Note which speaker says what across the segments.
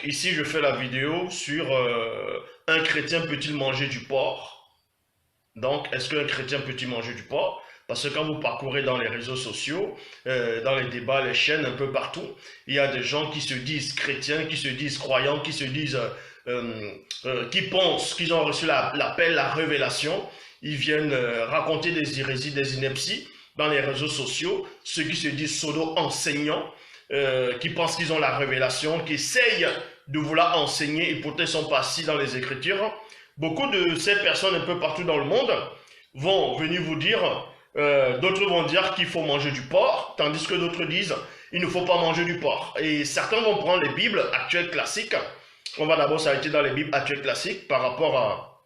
Speaker 1: ici je fais la vidéo sur un chrétien peut-il manger du porc? Donc, est-ce qu'un chrétien peut-il manger du porc? Parce que quand vous parcourez dans les réseaux sociaux, dans les débats, les chaînes, un peu partout, il y a des gens qui se disent chrétiens, qui se disent croyants, qui se disent, qui pensent qu'ils ont reçu l'appel, la révélation. Ils viennent raconter des hérésies, des inepties dans les réseaux sociaux, ceux qui se disent pseudo-enseignants, qui pensent qu'ils ont la révélation, qui essayent de vouloir enseigner et pourtant ils sont pas assis dans les Écritures. Beaucoup de ces personnes un peu partout dans le monde vont venir vous dire, d'autres vont dire qu'il faut manger du porc, tandis que d'autres disent il ne faut pas manger du porc. Et certains vont prendre les Bibles actuelles classiques. On va d'abord s'arrêter dans les Bibles actuelles classiques par rapport à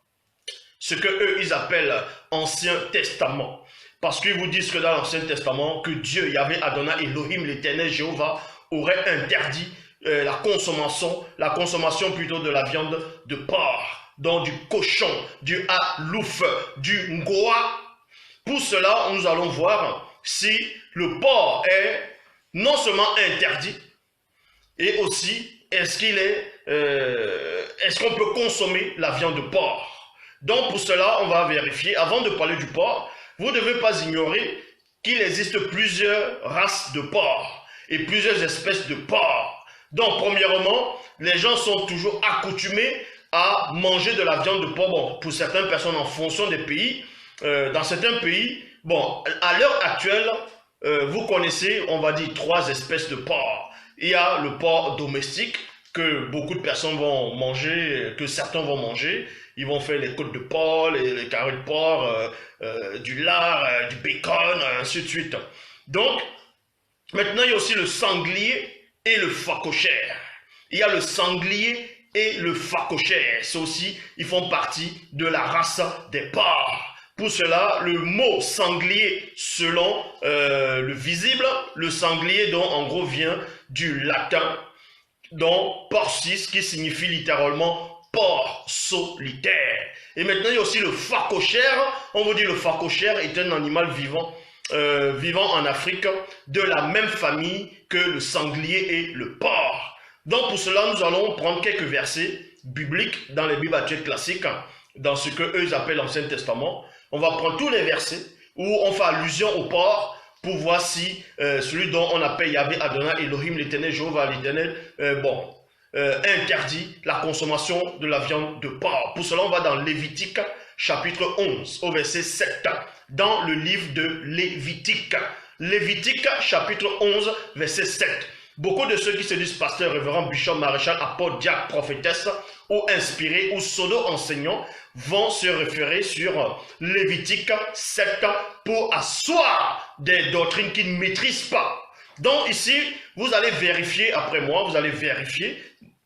Speaker 1: ce que eux ils appellent Ancien Testament. Parce qu'ils vous disent que dans l'Ancien Testament, que Dieu, Yahvé Adonai, Elohim, l'Éternel, Jéhovah, aurait interdit la consommation plutôt de la viande de porc, donc du cochon, du halouf, du ngoa. Pour cela, nous allons voir si le porc est non seulement interdit, et aussi est-ce qu'on peut consommer la viande de porc. Donc pour cela, on va vérifier, avant de parler du porc, vous ne devez pas ignorer qu'il existe plusieurs races de porc et plusieurs espèces de porc. Donc, premièrement, les gens sont toujours accoutumés à manger de la viande de porc. Bon, pour certaines personnes, en fonction des pays, dans certains pays, bon, à l'heure actuelle, vous connaissez, on va dire, 3 espèces de porc. Il y a le porc domestique que beaucoup de personnes vont manger, que certains vont manger. Ils vont faire les côtes de porc, les carrés de porc, du lard, du bacon, ainsi de suite. Donc, maintenant, il y a aussi le sanglier et le phacochère. Il y a le sanglier et le phacochère. C'est aussi, ils font partie de la race des porcs. Pour cela, le mot sanglier, selon le visible, le sanglier, donc en gros, vient du latin, donc porcis, qui signifie littéralement porc solitaire. Et maintenant, il y a aussi le phacochère. On vous dit le phacochère est un animal vivant, vivant en Afrique, de la même famille que le sanglier et le porc. Donc pour cela, nous allons prendre quelques versets bibliques dans les Bibles actuelles classiques, dans ce que eux appellent l'Ancien Testament. On va prendre tous les versets où on fait allusion au porc pour voir si celui dont on appelle Yahvé Adonai, Elohim, l'Éternel, Jéhovah, l'Éternel, interdit la consommation de la viande de porc. Pour cela, on va dans Lévitique, chapitre 11, au verset 7, dans le livre de Lévitique. Lévitique, chapitre 11, verset 7. Beaucoup de ceux qui se disent pasteur, révérend, bishop, maréchal, apôtre, diacre, prophétesse, ou inspirés, ou pseudo-enseignants, vont se référer sur Lévitique 7 pour asseoir des doctrines qu'ils ne maîtrisent pas. Donc ici, vous allez vérifier, après moi, vous allez vérifier,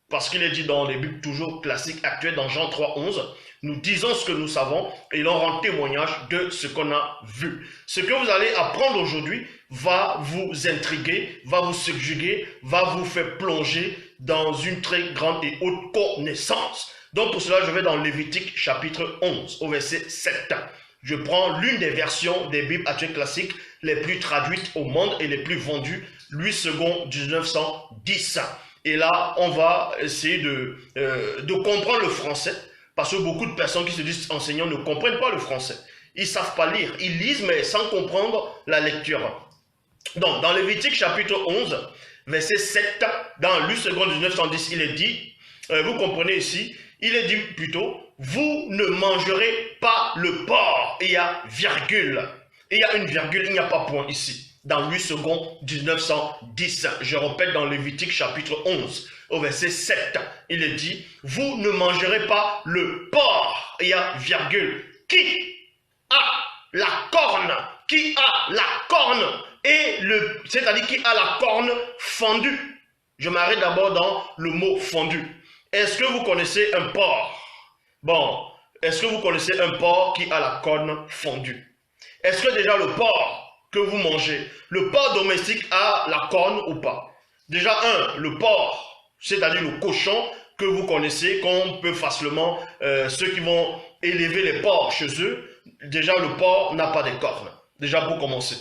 Speaker 1: parce qu'il est dit dans les Bibles toujours classiques actuelles, dans Jean 3, 11, nous disons ce que nous savons et l'on rend témoignage de ce qu'on a vu. Ce que vous allez apprendre aujourd'hui va vous intriguer, va vous subjuguer, va vous faire plonger dans une très grande et haute connaissance. Donc pour cela, je vais dans Lévitique chapitre 11, au verset 7. Je prends l'une des versions des Bibles actuelles classiques les plus traduites au monde et les plus vendues, Louis II 1910. Et là, on va essayer de comprendre le français, parce que beaucoup de personnes qui se disent enseignants ne comprennent pas le français. Ils ne savent pas lire, ils lisent mais sans comprendre la lecture. Donc, dans Lévitique chapitre 11, verset 7, dans Louis II 1910, il est dit, vous comprenez ici, il est dit plutôt, vous ne mangerez pas le porc. Et il y a virgule. Et il y a une virgule, il n'y a pas point ici. Dans Louis II 1910, je répète dans Lévitique chapitre 11, au verset 7, il est dit, vous ne mangerez pas le porc. Et il y a virgule. Qui a la corne? Qui a la corne? C'est-à-dire qui a la corne fendue. Je m'arrête d'abord dans le mot fondu. Est-ce que vous connaissez un porc? Bon, est-ce que vous connaissez un porc qui a la corne fendue? Est-ce que déjà le porc que vous mangez, le porc domestique a la corne ou pas? Déjà le porc, c'est-à-dire le cochon que vous connaissez, qu'on peut facilement, ceux qui vont élever les porcs chez eux, déjà le porc n'a pas de cornes, déjà pour commencer.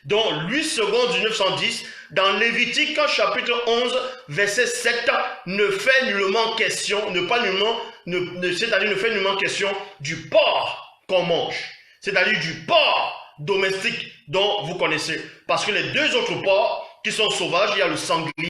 Speaker 1: Donc, 8 secondes du 910, dans Lévitique chapitre 11, verset 7, ne fait nullement question, c'est-à-dire ne fait nullement question du porc qu'on mange. C'est-à-dire du porc domestique dont vous connaissez. Parce que les deux autres porcs qui sont sauvages, il y a le sanglier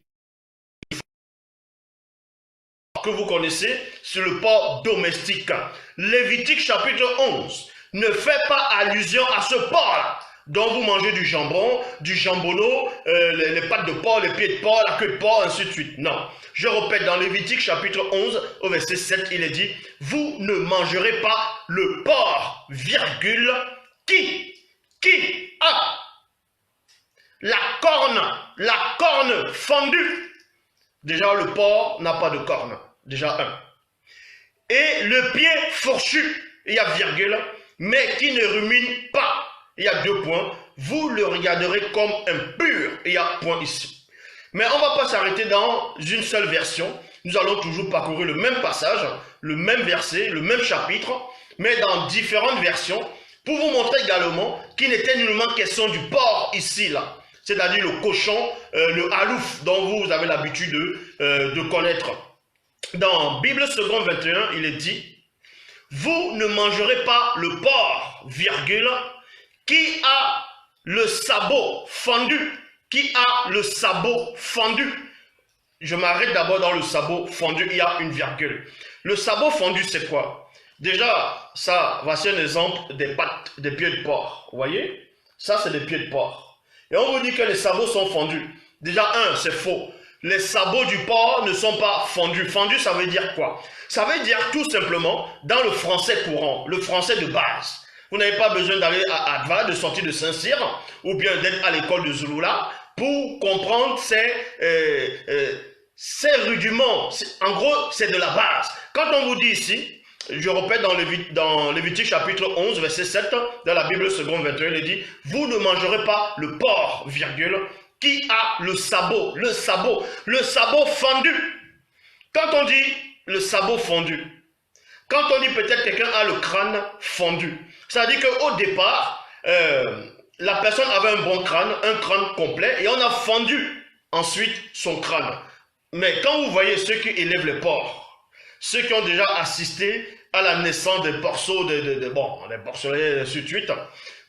Speaker 1: que vous connaissez, c'est le porc domestique. Lévitique chapitre 11 ne fait pas allusion à ce porc-là, dont vous mangez du jambon, du jambonneau, les pattes de porc, les pieds de porc, la queue de porc, ainsi de suite. Non. Je répète, dans Lévitique chapitre 11, au verset 7, il est dit, vous ne mangerez pas le porc, virgule, qui a la corne fendue. Déjà, le porc n'a pas de corne. Déjà un. Et le pied fourchu, il y a virgule, mais qui ne rumine pas. Il y a 2 points. Vous le regarderez comme impur. Il y a point ici. Mais on ne va pas s'arrêter dans une seule version. Nous allons toujours parcourir le même passage, le même verset, le même chapitre, mais dans différentes versions, pour vous montrer également qu'il n'était nullement question du porc ici, là. C'est-à-dire le cochon, le halouf, dont vous avez l'habitude de connaître. Dans Bible seconde 21, il est dit, vous ne mangerez pas le porc, virgule, qui a le sabot fendu. Qui a le sabot fendu. Je m'arrête d'abord dans le sabot fendu, il y a une virgule. Le sabot fendu, c'est quoi? Déjà, ça, voici un exemple des pattes, des pieds de porc. Vous voyez? Ça, c'est des pieds de porc. Et on vous dit que les sabots sont fendus. Déjà, c'est faux. Les sabots du porc ne sont pas fendus. Fendu, ça veut dire quoi? Ça veut dire tout simplement, dans le français courant, le français de base. Vous n'avez pas besoin d'aller à Adva, de sortir de Saint-Cyr, ou bien d'être à l'école de Zulula, pour comprendre ces rudiments. En gros, c'est de la base. Quand on vous dit ici, je répète dans Lévitique chapitre 11, verset 7, dans la Bible seconde 21, il dit, vous ne mangerez pas le porc, virgule, qui a le sabot fendu. Quand on dit le sabot fendu, quand on dit peut-être quelqu'un a le crâne fendu, ça veut dire qu'au départ, la personne avait un bon crâne, un crâne complet, et on a fendu ensuite son crâne. Mais quand vous voyez ceux qui élèvent les porcs, ceux qui ont déjà assisté à la naissance des porceaux, des porcelets, et ainsi de suite,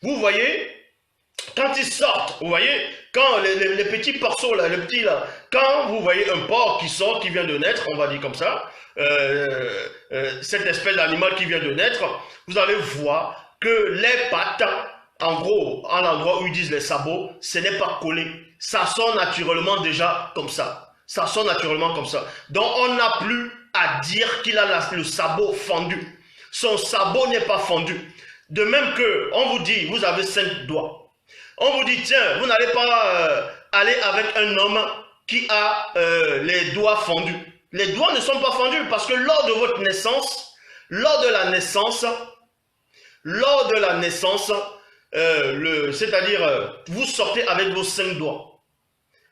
Speaker 1: vous voyez, quand ils sortent, vous voyez, quand les petits porceaux, là, les petits là, quand vous voyez un porc qui sort, qui vient de naître, on va dire comme ça, cette espèce d'animal qui vient de naître, vous allez voir que les pattes, en gros, à l'endroit où ils disent les sabots, ce n'est pas collé. Ça sort naturellement déjà comme ça. Ça sort naturellement comme ça. Donc on n'a plus à dire qu'il a le sabot fendu. Son sabot n'est pas fendu. De même que, on vous dit, vous avez 5 doigts. On vous dit, tiens, vous n'allez pas aller avec un homme qui a les doigts fendus. Les doigts ne sont pas fendus parce que lors de votre naissance, lors de la naissance, c'est-à-dire, vous sortez avec vos 5 doigts.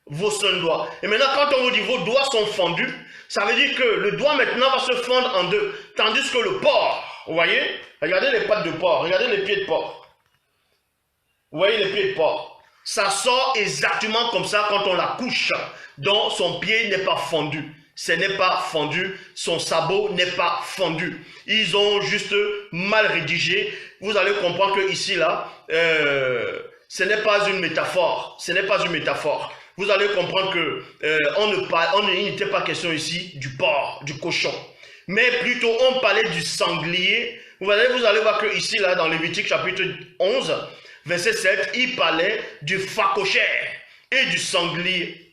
Speaker 1: Vos 5 doigts. Et maintenant, quand on vous dit vos doigts sont fendus, ça veut dire que le doigt maintenant va se fendre en 2. Tandis que le porc, vous voyez, regardez les pattes de porc, regardez les pieds de porc. Vous voyez les pieds de porc. Ça sort exactement comme ça quand on la couche. Donc son pied n'est pas fendu. Ce n'est pas fendu, son sabot n'est pas fendu. Ils ont juste mal rédigé. Vous allez comprendre que ici, là, ce n'est pas une métaphore. Ce n'est pas une métaphore. Vous allez comprendre que il n'était pas question ici du porc, du cochon. Mais plutôt, on parlait du sanglier. Vous allez voir que ici, là, dans Lévitique chapitre 11, verset 7, il parlait du phacochère et du sanglier.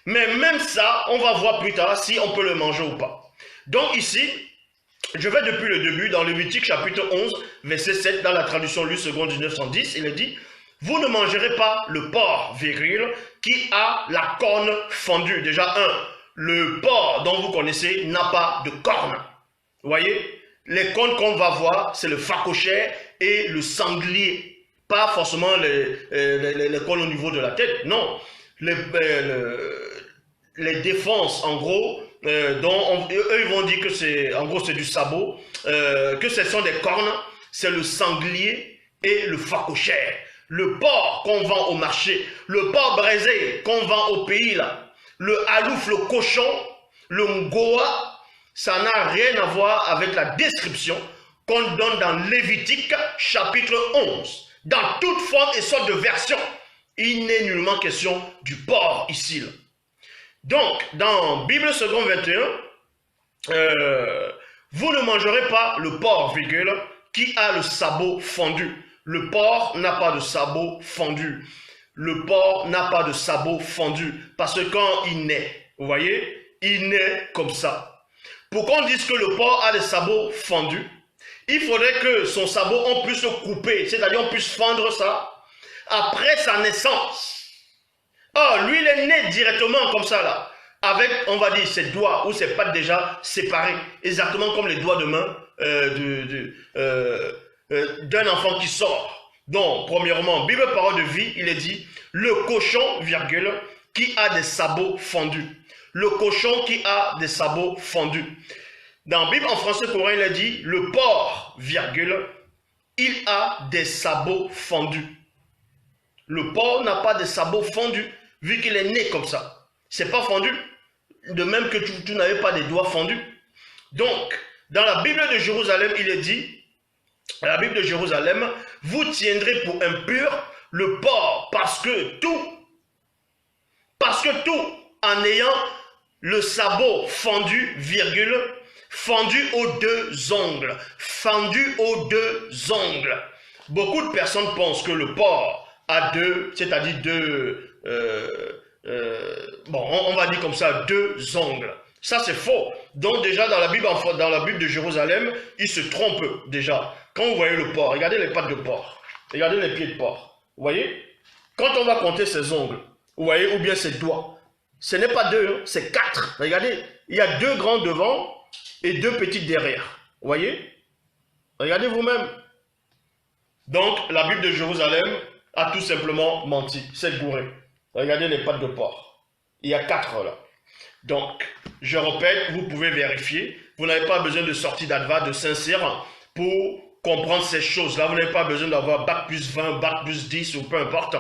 Speaker 1: Mais même ça, on va voir plus tard si on peut le manger ou pas. Donc ici, je vais depuis le début, dans Lévitique chapitre 11, verset 7, dans la traduction Lue seconde 1910, il est dit, « Vous ne mangerez pas le porc, virgule, qui a la corne fendue. » Déjà, le porc dont vous connaissez n'a pas de corne. Vous voyez, les cornes qu'on va voir, c'est le phacochère et le sanglier. Pas forcément les cornes au niveau de la tête, non. Les défenses, en gros, dont eux ils vont dire que c'est, en gros, c'est du sabot, que ce sont des cornes, c'est le sanglier et le phacochère. le porc qu'on vend au marché, le porc braisé qu'on vend au pays, là, le halouf, le cochon, le ngoa, ça n'a rien à voir avec la description qu'on donne dans Lévitique chapitre 11. Dans toute forme et sorte de version, il n'est nullement question du porc ici. Là. Donc, dans Bible seconde 21, vous ne mangerez pas le porc, virgule, qui a le sabot fendu. Le porc n'a pas de sabot fendu. Le porc n'a pas de sabot fendu. Parce que quand il naît, vous voyez, il naît comme ça. Pour qu'on dise que le porc a des sabots fendus, il faudrait que son sabot, on puisse le couper, c'est-à-dire on puisse fendre ça après sa naissance. Or, lui, il est né directement comme ça, là, avec, on va dire, ses doigts ou ses pattes déjà séparées, exactement comme les doigts de main d'un enfant qui sort. Donc, premièrement, Bible Parole de Vie, il est dit, le cochon, virgule, qui a des sabots fendus. Le cochon qui a des sabots fendus. Dans la Bible en français courant, il est dit, le porc, virgule, il a des sabots fendus. Le porc n'a pas de sabots fendus, vu qu'il est né comme ça. C'est pas fendu. De même que tu n'avais pas des doigts fendus. Donc, dans la Bible de Jérusalem, il est dit, la Bible de Jérusalem, vous tiendrez pour impur le porc, parce que tout, en ayant le sabot fendu, virgule, fendu aux deux ongles, fendu aux deux ongles. Beaucoup de personnes pensent que le porc a deux, c'est-à-dire deux, on va dire comme ça, deux ongles. Ça, c'est faux. Donc, déjà, dans la Bible de Jérusalem, il se trompe déjà. Quand vous voyez le porc, regardez les pattes de porc. Regardez les pieds de porc. Vous voyez? Quand on va compter ses ongles, vous voyez, ou bien ses doigts, ce n'est pas deux, hein, c'est 4. Regardez, il y a 2 grands devant et 2 petits derrière. Vous voyez? Regardez vous-même. Donc, la Bible de Jérusalem a tout simplement menti. C'est gouré. Regardez les pattes de porc. Il y a 4 là. Donc, je répète, vous pouvez vérifier. Vous n'avez pas besoin de sortie d'Adva, de Saint-Cyr pour comprendre ces choses-là. Vous n'avez pas besoin d'avoir bac plus 20, bac plus 10 ou peu importe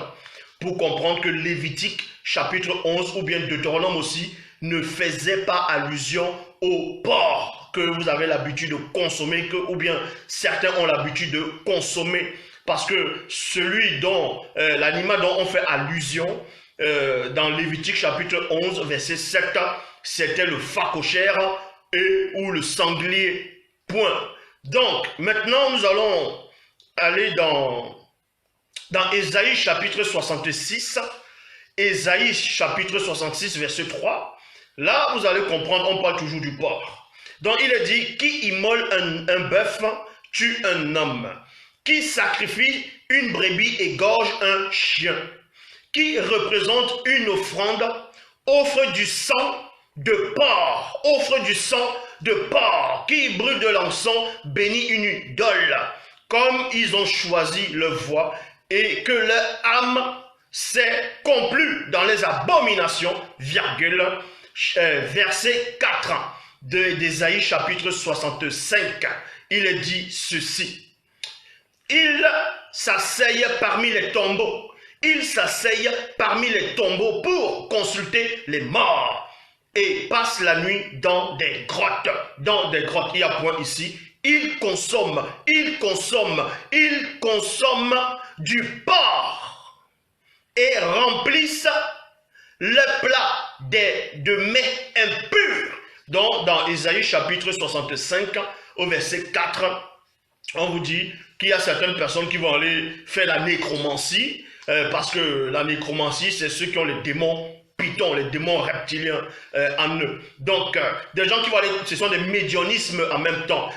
Speaker 1: pour comprendre que Lévitique chapitre 11 ou bien Deutéronome aussi ne faisait pas allusion au porc que vous avez l'habitude de consommer, ou bien certains ont l'habitude de consommer. Parce que celui dont, l'animal dont on fait allusion, dans Lévitique chapitre 11, verset 7, c'était le phacochère ou le sanglier. Point. Donc, maintenant, nous allons aller dans Ésaïe chapitre 66. Ésaïe chapitre 66, verset 3. Là, vous allez comprendre, on parle toujours du porc. Donc, il est dit, qui immole un bœuf tue un homme. Qui sacrifie une brebis égorge un chien. Qui représente une offrande, offre du sang de porc, offre du sang de porc, qui brûle de l'encens, bénit une idole, comme ils ont choisi leur voie, et que leur âme s'est complue dans les abominations, virgule, verset 4 d'Ésaïe chapitre 65, il est dit ceci. Il s'asseye parmi les tombeaux. Il s'asseye parmi les tombeaux pour consulter les morts et passe la nuit dans des grottes. Dans des grottes, il y a point ici. Il consomme du porc et remplissent le plat de mets impurs. Donc, dans Ésaïe chapitre 65, au verset 4, on vous dit qu'il y a certaines personnes qui vont aller faire la nécromancie, parce que la nécromancie, c'est ceux qui ont les démons pythons, les démons reptiliens en eux. Donc, des gens qui vont aller, ce sont des médianismes en même temps.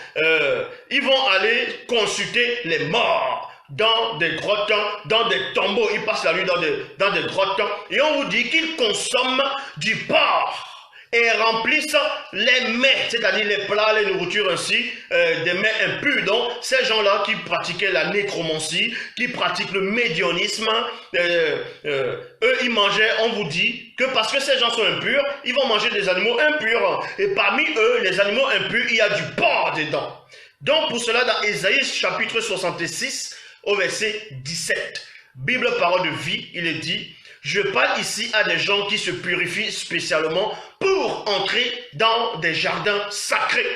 Speaker 1: Ils vont aller consulter les morts dans des grottes, dans des tombeaux. Ils passent la nuit dans des grottes. Et on vous dit qu'ils consomment du porc et remplissent les mets, c'est-à-dire les plats, les nourritures ainsi, des mets impurs. Donc, ces gens-là qui pratiquaient la nécromancie, qui pratiquent le médianisme, eux, ils mangeaient, on vous dit, que parce que ces gens sont impurs, ils vont manger des animaux impurs. Et parmi eux, les animaux impurs, il y a du porc dedans. Donc, pour cela, dans Ésaïe chapitre 66, au verset 17, Bible Parole de Vie, il est dit, je parle ici à des gens qui se purifient spécialement pour entrer dans des jardins sacrés.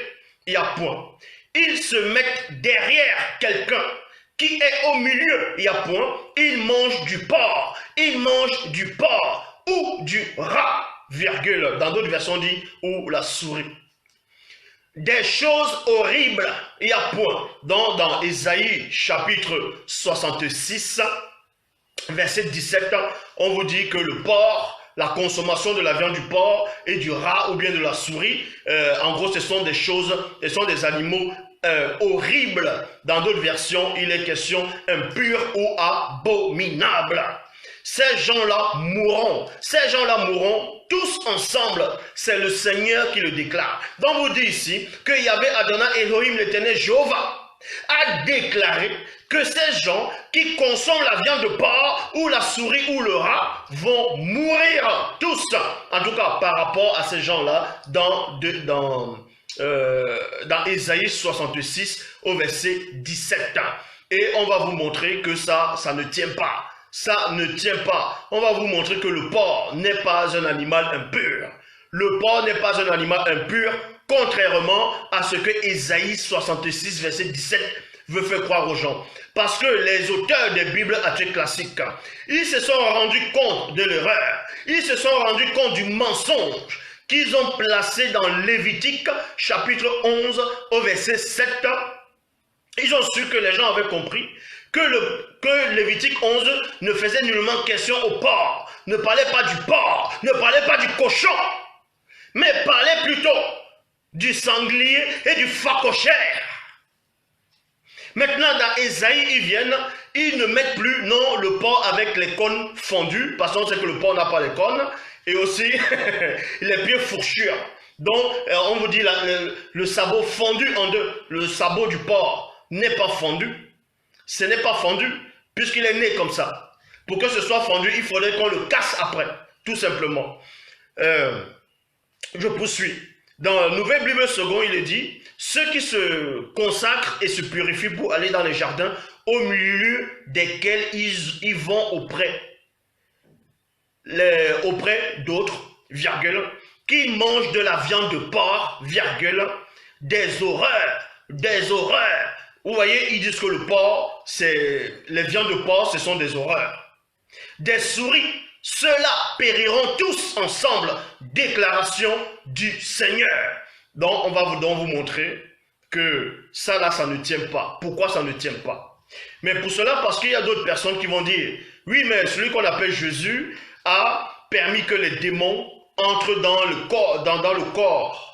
Speaker 1: Il y a point. Ils se mettent derrière quelqu'un qui est au milieu. Il y a point. Ils mangent du porc. Ils mangent du porc ou du rat, virgule. Dans d'autres versions, on dit ou la souris. Des choses horribles. Il y a point. Dans Ésaïe chapitre 66, verset 17, on vous dit que le porc, la consommation de la viande du porc et du rat ou bien de la souris, en gros, ce sont des choses, ce sont des animaux horribles. Dans d'autres versions, il est question impur ou abominable. Ces gens-là mourront. Ces gens-là mourront tous ensemble. C'est le Seigneur qui le déclare. Donc, vous dit ici que Yahvé Adonai Elohim, l'éternel Jéhovah, a déclaré que ces gens qui consomment la viande de porc ou la souris ou le rat vont mourir tous. En tout cas, par rapport à ces gens-là, dans Ésaïe 66 au verset 17. Et on va vous montrer que ça ne tient pas. Ça ne tient pas. On va vous montrer que le porc n'est pas un animal impur. Le porc n'est pas un animal impur, contrairement à ce que Ésaïe 66 verset 17 veut faire croire aux gens. Parce que les auteurs des Bibles actuelles classiques, ils se sont rendus compte de l'erreur. Ils se sont rendus compte du mensonge qu'ils ont placé dans Lévitique chapitre 11 au verset 7. Ils ont su que les gens avaient compris que Lévitique 11 ne faisait nullement question au porc, ne parlait pas du porc, ne parlait pas du cochon, mais parlait plutôt du sanglier et du phacochère. Maintenant, dans Ésaïe, ils ne mettent plus, non, le porc avec les cônes fondus, parce qu'on sait que le porc n'a pas les cônes, et aussi les pieds fourchures. Donc, on vous dit le sabot fondu en deux. Le sabot du porc n'est pas fondu. Ce n'est pas fondu, puisqu'il est né comme ça. Pour que ce soit fondu, il faudrait qu'on le casse après, tout simplement. Je poursuis. Dans la Nouvelle Bible seconde, il est dit, ceux qui se consacrent et se purifient pour aller dans les jardins, au milieu desquels ils vont auprès d'autres, virgule, qui mangent de la viande de porc, virgule, des horreurs. Vous voyez, ils disent que le porc, les viandes de porc, ce sont des horreurs. Des souris, ceux-là périront tous ensemble. Déclaration du Seigneur. Donc, on va vous montrer que ça là, ça ne tient pas. Pourquoi ça ne tient pas? Mais pour cela, parce qu'il y a d'autres personnes qui vont dire, oui, mais celui qu'on appelle Jésus a permis que les démons entrent dans le corps, dans le corps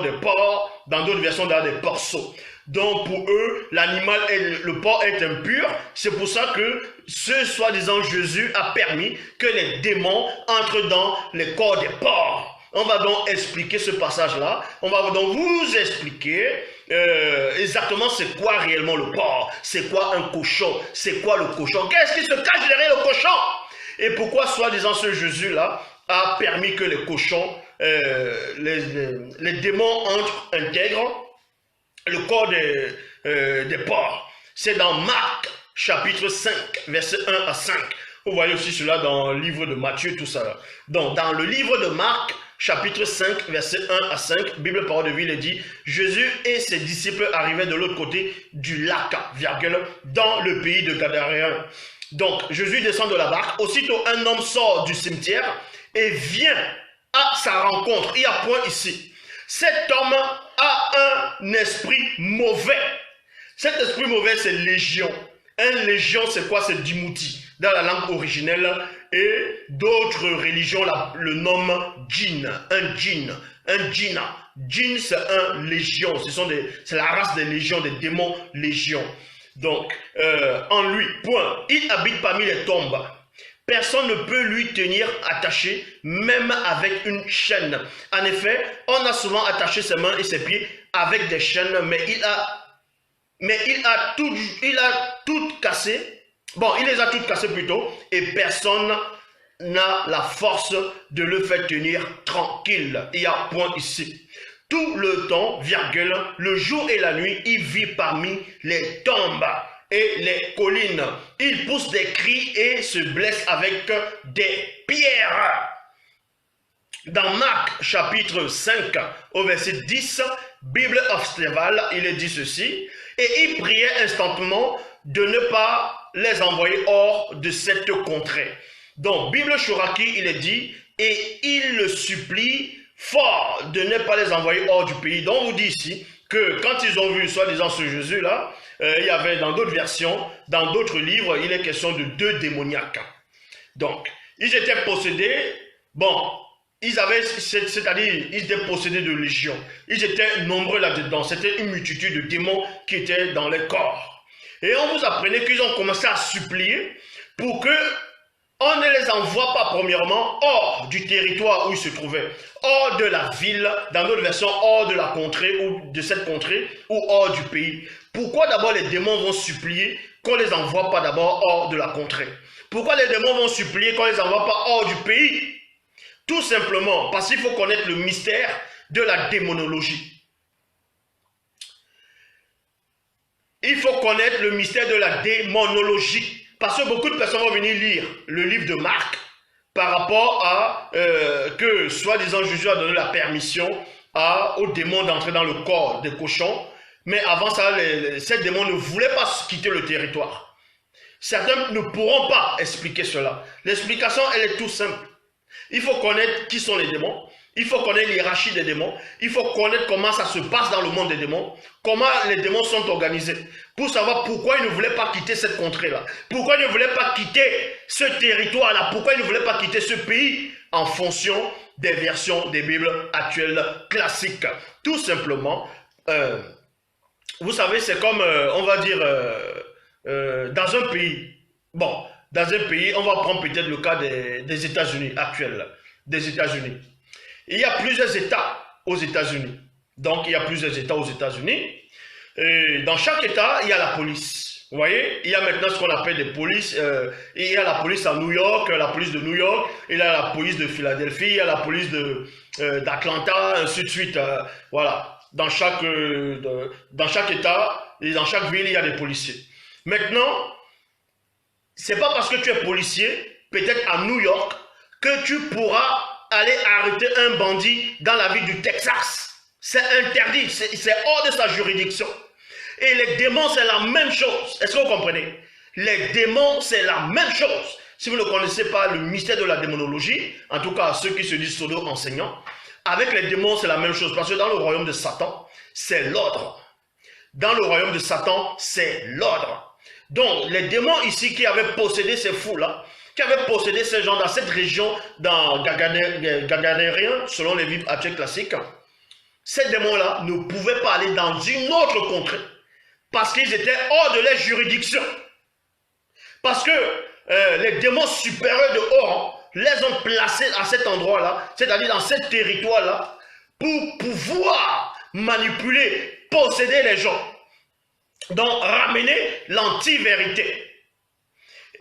Speaker 1: des porcs, dans d'autres versions, dans des porceaux. Donc pour eux, le porc est impur. C'est pour ça que ce soi-disant Jésus a permis que les démons entrent dans les corps des porcs. On va donc expliquer ce passage-là. On va donc vous expliquer exactement c'est quoi réellement le porc. C'est quoi un cochon? C'est quoi le cochon? Qu'est-ce qui se cache derrière le cochon? Et pourquoi soi-disant ce Jésus-là a permis que les cochons, les démons intègrent le corps des porcs? C'est dans Marc, chapitre 5, verset 1 à 5. Vous voyez aussi cela dans le livre de Matthieu, tout ça. Donc, dans le livre de Marc, chapitre 5, verset 1 à 5, Bible Parole de Vie, il est dit, Jésus et ses disciples arrivaient de l'autre côté du lac, virgule, dans le pays de Gadaréen. Donc, Jésus descend de la barque. Aussitôt, un homme sort du cimetière et vient à sa rencontre. Il y a point ici. Cet homme a un esprit mauvais. Cet esprit mauvais, c'est légion. Un légion, c'est quoi? C'est dimouti dans la langue originelle. Et d'autres religions le nomment djinn. Un djinn. Un djinna. Djinn, c'est un légion. C'est la race des légions, des démons légions. Donc, en lui, point. Il habite parmi les tombes. Personne ne peut lui tenir attaché, même avec une chaîne. En effet, on a souvent attaché ses mains et ses pieds avec des chaînes, mais il a toutes cassé. Bon, il les a toutes cassées plutôt, et personne n'a la force de le faire tenir tranquille. Il y a point ici. Tout le temps, virgule, le jour et la nuit, il vit parmi les tombes. et les collines. Ils poussent des cris et se blessent avec des pierres. Dans Marc chapitre 5 au verset 10, Bible of Steval, il est dit ceci, et il priait instantanément de ne pas les envoyer hors de cette contrée. Donc, Bible Chouraki, il est dit, et il le supplie fort de ne pas les envoyer hors du pays. Donc, on vous dit ici que quand ils ont vu, soi-disant, ce Jésus-là, il y avait dans d'autres versions, dans d'autres livres, il est question de 2 démoniaques. Donc, ils étaient possédés, bon, ils avaient, c'est-à-dire, ils étaient possédés de légions. Ils étaient nombreux là-dedans. C'était une multitude de démons qui étaient dans les corps. Et on vous apprenait qu'ils ont commencé à supplier pour que on ne les envoie pas premièrement hors du territoire où ils se trouvaient, hors de la ville, dans d'autres versions, hors de la contrée ou de cette contrée ou hors du pays. Pourquoi d'abord les démons vont supplier qu'on ne les envoie pas d'abord hors de la contrée? Pourquoi les démons vont supplier qu'on ne les envoie pas hors du pays? Tout simplement parce qu'il faut connaître le mystère de la démonologie. Il faut connaître le mystère de la démonologie. Parce que beaucoup de personnes vont venir lire le livre de Marc par rapport à que, soi-disant, Jésus a donné la permission aux démons d'entrer dans le corps des cochons. Mais avant ça, ces démons ne voulaient pas quitter le territoire. Certains ne pourront pas expliquer cela. L'explication, elle est tout simple. Il faut connaître qui sont les démons. Il faut connaître l'hiérarchie des démons. Il faut connaître comment ça se passe dans le monde des démons. Comment les démons sont organisés. Pour savoir pourquoi ils ne voulaient pas quitter cette contrée-là. Pourquoi ils ne voulaient pas quitter ce territoire-là. Pourquoi ils ne voulaient pas quitter ce pays. En fonction des versions des Bibles actuelles classiques. Tout simplement, vous savez, c'est comme, on va dire, dans un pays. Bon, dans un pays, on va prendre peut-être le cas des États-Unis actuels. Des États-Unis. Il y a plusieurs États aux États-Unis. Donc, il y a plusieurs États aux États-Unis. Et dans chaque État, il y a la police. Vous voyez, il y a maintenant ce qu'on appelle des polices. Il y a la police à New York, la police de New York. Il y a la police de Philadelphie, il y a la police d'Atlanta, ainsi de suite. Voilà. Dans chaque État et dans chaque ville, il y a des policiers. Maintenant, c'est pas parce que tu es policier, peut-être à New York, que tu pourras aller arrêter un bandit dans la ville du Texas. C'est interdit, c'est hors de sa juridiction. Et les démons, c'est la même chose. Est-ce que vous comprenez? Les démons, c'est la même chose. Si vous ne connaissez pas le mystère de la démonologie, en tout cas ceux qui se disent pseudo-enseignants, avec les démons, c'est la même chose. Parce que dans le royaume de Satan, c'est l'ordre. Dans le royaume de Satan, c'est l'ordre. Donc, les démons ici qui avaient possédé ces fous-là, qui avaient possédé ces gens dans cette région, dans Gaganérien, selon les Bibles actuelles classiques, ces démons-là ne pouvaient pas aller dans une autre contrée, parce qu'ils étaient hors de leur juridiction. Parce que les démons supérieurs de haut les ont placés à cet endroit-là, c'est-à-dire dans ce territoire-là, pour pouvoir manipuler, posséder les gens. Donc, ramener l'anti-vérité.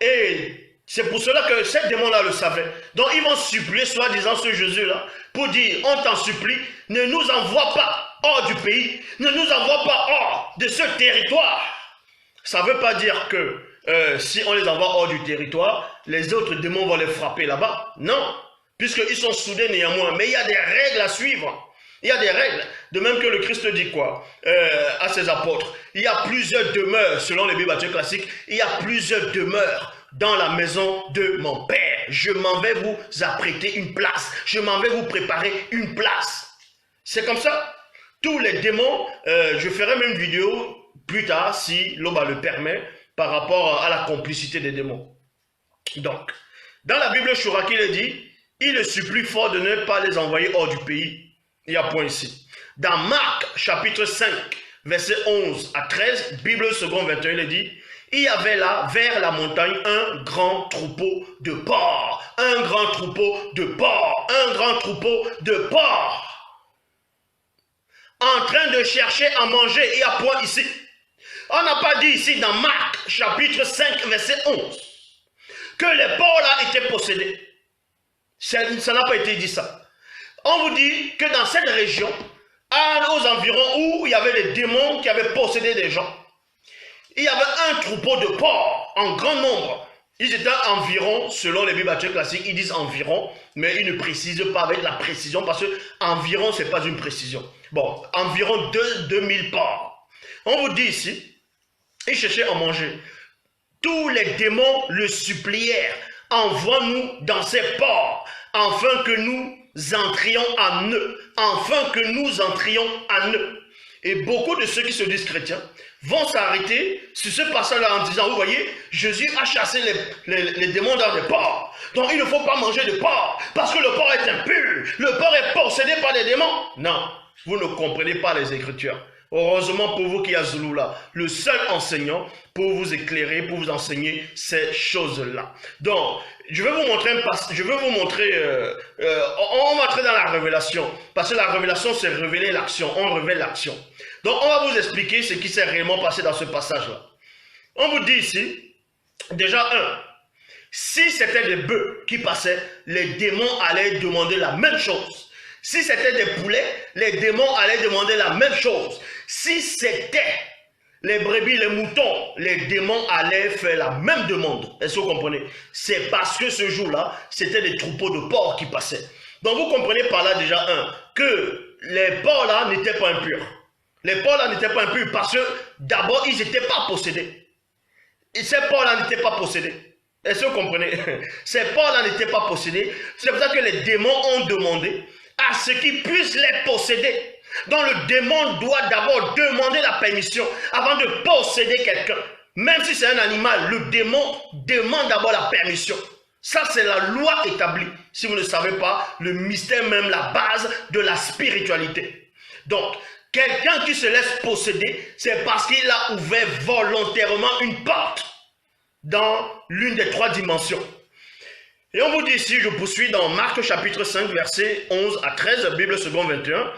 Speaker 1: Et c'est pour cela que ces démons-là le savaient. Donc, ils vont supplier, soi-disant, ce Jésus-là, pour dire, on t'en supplie, ne nous envoie pas hors du pays, ne nous envoie pas hors de ce territoire. Ça ne veut pas dire que si on les envoie hors du territoire, les autres démons vont les frapper là-bas. Non, puisqu'ils sont soudés néanmoins. Mais il y a des règles à suivre. Il y a des règles, de même que le Christ dit quoi à ses apôtres. Il y a plusieurs demeures, selon les Bibles classiques, il y a plusieurs demeures dans la maison de mon Père. Je m'en vais vous apprêter une place. Je m'en vais vous préparer une place. C'est comme ça. Tous les démons, je ferai même une vidéo plus tard, si l'Oba le permet, par rapport à la complicité des démons. Donc, dans la Bible Chouraki, il est dit, il le supplie fort de ne pas les envoyer hors du pays. Il y a point ici. Dans Marc, chapitre 5, versets 11 à 13, Bible second 21, il est dit, il y avait là, vers la montagne, un grand troupeau de porcs. Un grand troupeau de porcs. Un grand troupeau de porcs. En train de chercher à manger. Il y a point ici. On n'a pas dit ici dans Marc, chapitre 5, verset 11, que les porcs là étaient possédés. Ça n'a pas été dit ça. On vous dit que dans cette région, aux environs où il y avait les démons qui avaient possédé des gens, il y avait un troupeau de porcs en grand nombre. Ils étaient environ, selon les Bibles classiques, ils disent environ, mais ils ne précisent pas avec la précision parce que environ, ce n'est pas une précision. Bon, environ 2000 porcs. On vous dit ici, ils cherchaient à manger. Tous les démons le supplièrent, envoie-nous dans ces porcs, afin que nous entrions en eux, afin que nous entrions en eux. Et beaucoup de ceux qui se disent chrétiens vont s'arrêter sur ce passage-là en disant, vous voyez, Jésus a chassé les démons dans les porcs. Donc il ne faut pas manger de porc, parce que le porc est impur, le porc est possédé par des démons. Non, vous ne comprenez pas les Écritures. Heureusement pour vous qui êtes Zoulou là, le seul enseignant pour vous éclairer, pour vous enseigner ces choses-là. Donc, je vais vous montrer on va entrer dans la révélation, parce que la révélation c'est révéler l'action, on révèle l'action. Donc, on va vous expliquer ce qui s'est réellement passé dans ce passage-là. On vous dit ici, déjà si c'était des bœufs qui passaient, les démons allaient demander la même chose. Si c'était des poulets, les démons allaient demander la même chose. Si c'était les brebis, les moutons, les démons allaient faire la même demande. Est-ce que vous comprenez? C'est parce que ce jour-là, c'était des troupeaux de porcs qui passaient. Donc vous comprenez par là déjà que les porcs-là n'étaient pas impurs. Les porcs-là n'étaient pas impurs parce que d'abord, ils n'étaient pas possédés. Et ces porcs-là n'étaient pas possédés. Est-ce que vous comprenez? Ces porcs-là n'étaient pas possédés. C'est pour ça que les démons ont demandé à ce qu'ils puissent les posséder. Donc le démon doit d'abord demander la permission avant de posséder quelqu'un. Même si c'est un animal, le démon demande d'abord la permission. Ça, c'est la loi établie. Si vous ne savez pas, le mystère même, la base de la spiritualité. Donc, quelqu'un qui se laisse posséder, c'est parce qu'il a ouvert volontairement une porte dans l'une des trois dimensions. Et on vous dit ici, je poursuis dans Marc chapitre 5, versets 11 à 13, Bible seconde 21.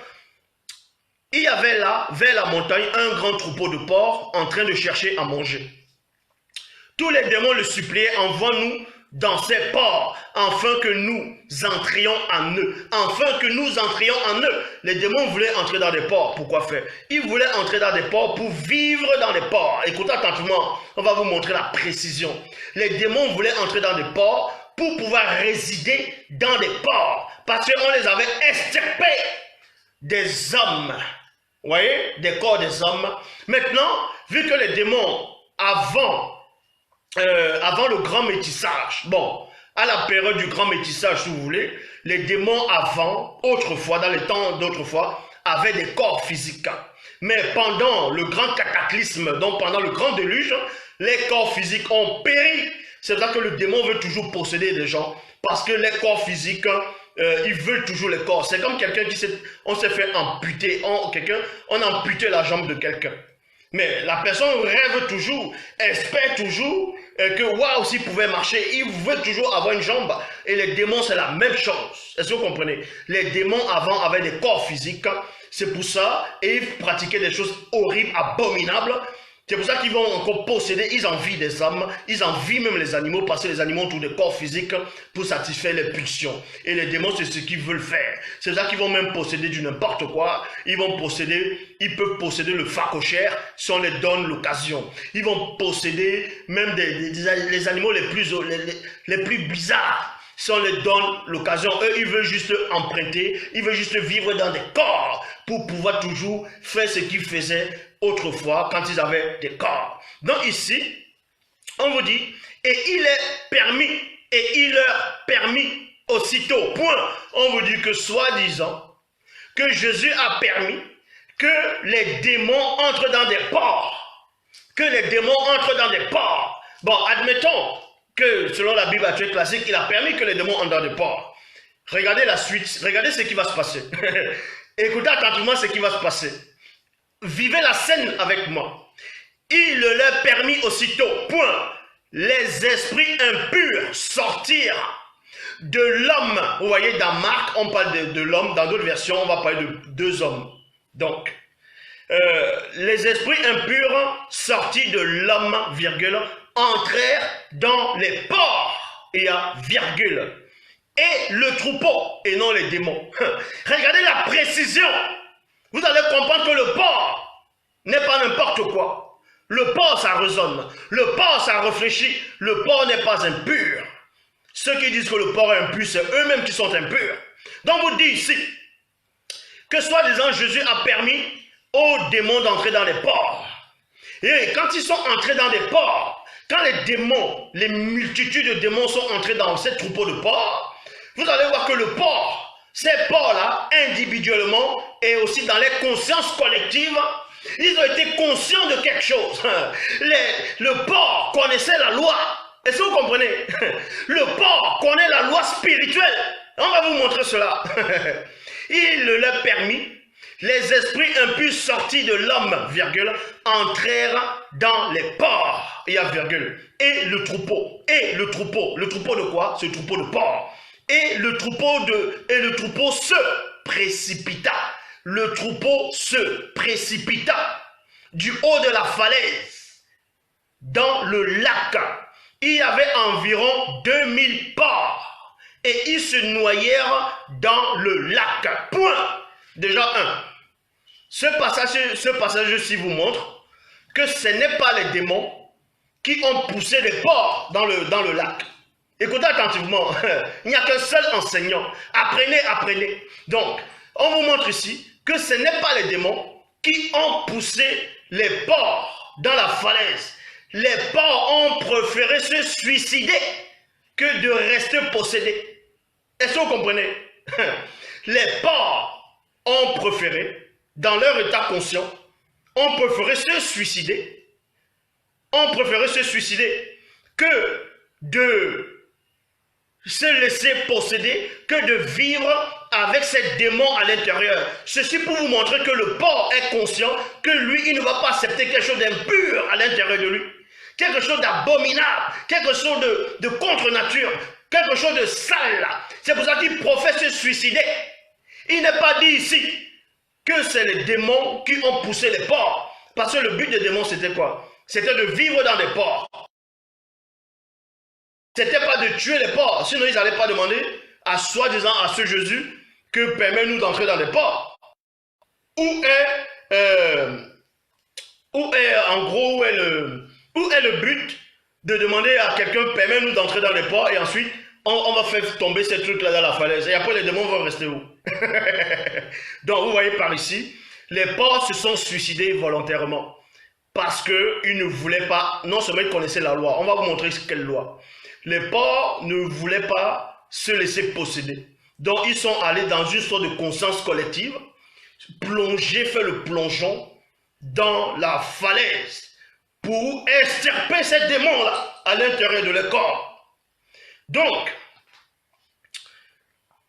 Speaker 1: Il y avait là, vers la montagne, un grand troupeau de porcs en train de chercher à manger. Tous les démons le suppliaient, envoie-nous dans ces porcs, afin que nous entrions en eux. Afin que nous entrions en eux. Les démons voulaient entrer dans des porcs. Pourquoi faire? Ils voulaient entrer dans des porcs pour vivre dans des porcs. Écoutez attentivement, on va vous montrer la précision. Les démons voulaient entrer dans des porcs pour pouvoir résider dans des porcs. Parce qu'on les avait extirpés des hommes. Vous voyez, des corps des hommes. Maintenant, vu que les démons, avant le grand métissage, bon, à la période du grand métissage, si vous voulez, les démons avant, autrefois, dans les temps d'autrefois, avaient des corps physiques. Mais pendant le grand cataclysme, donc pendant le grand déluge, les corps physiques ont péri. C'est pour ça que le démon veut toujours posséder des gens, parce que les corps physiques, ils veulent toujours les corps. C'est comme quelqu'un qui s'est fait amputer, on a amputé la jambe de quelqu'un. Mais la personne rêve toujours, espère toujours que waouh, s'il pouvait marcher, il veut toujours avoir une jambe. Et les démons, c'est la même chose. Est-ce que vous comprenez? Les démons avant avaient des corps physiques. C'est pour ça, et ils pratiquaient des choses horribles, abominables. C'est pour ça qu'ils vont encore posséder, ils envient des hommes, ils envient même les animaux, parce que les animaux ont tous des corps physiques pour satisfaire les pulsions. Et les démons, c'est ce qu'ils veulent faire. C'est ça qu'ils vont même posséder du n'importe quoi. Ils peuvent posséder le phacochère si on les donne l'occasion. Ils vont posséder même les animaux les plus bizarres. Si on les donne l'occasion, eux, ils veulent juste emprunter, ils veulent juste vivre dans des corps pour pouvoir toujours faire ce qu'ils faisaient autrefois quand ils avaient des corps. Donc ici, on vous dit, et il est permis, et il leur permis aussitôt, point. On vous dit que soi-disant, que Jésus a permis que les démons entrent dans des porcs. Que les démons entrent dans des porcs. Bon, admettons que selon la Bible actuelle classique, il a permis que les démons entrent dans des porcs. Regardez la suite, regardez ce qui va se passer. Écoutez attentivement ce qui va se passer. Vivez la scène avec moi. Il leur permit aussitôt, point, les esprits impurs sortirent de l'homme. Vous voyez, dans Marc, on parle de l'homme, dans d'autres versions, on va parler de deux hommes. Donc, les esprits impurs sortis de l'homme, virgule, entrèrent dans les porcs, et à virgule, et le troupeau, et non les démons. Regardez la précision. Vous allez comprendre que le porc n'est pas n'importe quoi. Le porc, ça résonne. Le porc, ça réfléchit. Le porc n'est pas impur. Ceux qui disent que le porc est impur, c'est eux-mêmes qui sont impurs. Donc vous dites ici que soi-disant Jésus a permis aux démons d'entrer dans les porcs. Et quand ils sont entrés dans des porcs, quand les démons, les multitudes de démons sont entrés dans ces troupeaux de porcs, vous allez voir que le porc, ces porcs-là, individuellement et aussi dans les consciences collectives, ils ont été conscients de quelque chose. Le porc connaissait la loi. Est-ce que vous comprenez? Le porc connaît la loi spirituelle. On va vous montrer cela. Il leur permis, les esprits impurs sortis de l'homme, virgule, entrèrent dans les porcs, il y a virgule, et le troupeau de quoi? Ce troupeau de porcs. Et le troupeau se précipita. Le troupeau se précipita du haut de la falaise dans le lac. Il y avait environ 2000 porcs et ils se noyèrent dans le lac. Point. Déjà un. Ce passage-ci vous montre que ce n'est pas les démons qui ont poussé les porcs dans le lac. Écoutez attentivement, il n'y a qu'un seul enseignant. Apprenez, apprenez. Donc, on vous montre ici que ce n'est pas les démons qui ont poussé les porcs dans la falaise. Les porcs ont préféré se suicider que de rester possédés. Est-ce que vous comprenez? Les porcs ont préféré, dans leur état conscient, ont préféré se suicider. Ont préféré se suicider que de se laisser posséder, que de vivre avec ces démons à l'intérieur. Ceci pour vous montrer que le porc est conscient que lui, il ne va pas accepter quelque chose d'impur à l'intérieur de lui. Quelque chose d'abominable, quelque chose de contre-nature, quelque chose de sale. C'est pour ça qu'il professe se suicider. Il n'est pas dit ici que c'est les démons qui ont poussé les porcs. Parce que le but des démons, c'était quoi? C'était de vivre dans des porcs. C'était pas de tuer les porcs. Sinon, ils n'allaient pas demander à soi-disant à ce Jésus que permet-nous d'entrer dans les porcs. Où est le but de demander à quelqu'un permet-nous d'entrer dans les porcs et ensuite on va faire tomber ces trucs-là dans la falaise et après les démons vont rester où? Donc vous voyez par ici, les porcs se sont suicidés volontairement parce qu'ils ne voulaient pas, non seulement ils connaissaient la loi, on va vous montrer quelle loi. Les porcs ne voulaient pas se laisser posséder. Donc ils sont allés dans une sorte de conscience collective, faire le plongeon dans la falaise pour extirper ces démons-là à l'intérieur de leur corps. Donc,